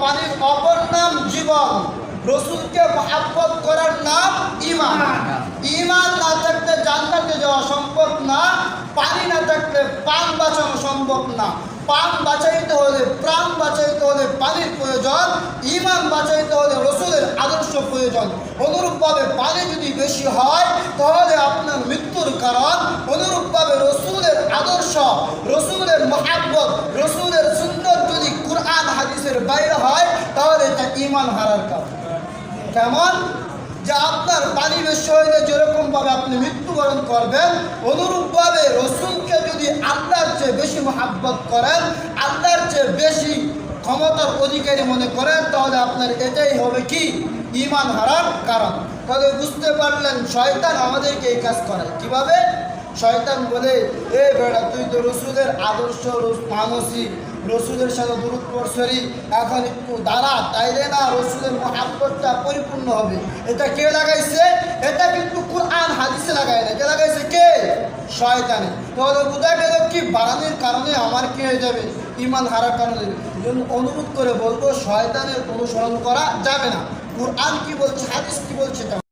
পানির অপর নাম জীবন। রসুলকে মহব্বত করার নাম ঈমান। ঈমান না থাকলে জান্নাতে যাওয়া সম্ভব না, পানি না থাকলে প্রাণ বাঁচানো সম্ভব না। প্রাণ বাঁচাইতে হলে, প্রাণ বাঁচাইতে হলে পানির প্রয়োজন, ঈমান বাঁচাইতে হলে রসুলের আদর্শ প্রয়োজন। অনুরূপভাবে পানি যদি বেশি হয় তাহলে আপনার মৃত্যুর কারণ। অনুরূপভাবে রসুলের আদর্শ, রসুলের মহব্বত, রসুলের সুন্নাত যদি কুরআন হাদিসের বাইরে হয় তাহলে এটা ঈমান হারার কারণ। কেমন? যে আপনার পানি বেশি হইলে যেরকমভাবে আপনি মৃত্যুবরণ করবেন, অনুরূপভাবে রসুলকে যদি আল্লাহর চেয়ে বেশি মহব্বত করেন, আল্লাহর চেয়ে বেশি ক্ষমতার অধিকারী মনে করেন, তাহলে আপনার এটাই হবে কি? ঈমান হারার কারণ। তাহলে বুঝতে পারলেন শয়তান আমাদেরকে এই কাজ করে কিভাবে? শয়তান বলে, এ বেড়া তুই তো রসুলের আদর্শ মানসী, রসুলের সাথে দুরূদ পড়ছরি, এখন একটু দাঁড়া, তাইলে না রসুলের মহব্বতটা পরিপূর্ণ হবে। এটা কে লাগাইছে? এটা কিন্তু কুরআন হাদিসে লাগায় না। কে লাগাইছে? কে? শয়তানে। তাহলে বোঝা গেল কি বাড়ানোর কারণে আমার কি হয়ে যাবে? ঈমান হারার কারণে। অনুরোধ করে বলবো শয়তানের অনুসরণ করা যাবে না। কুরআন কি বলছে, হাদিস কি বলছে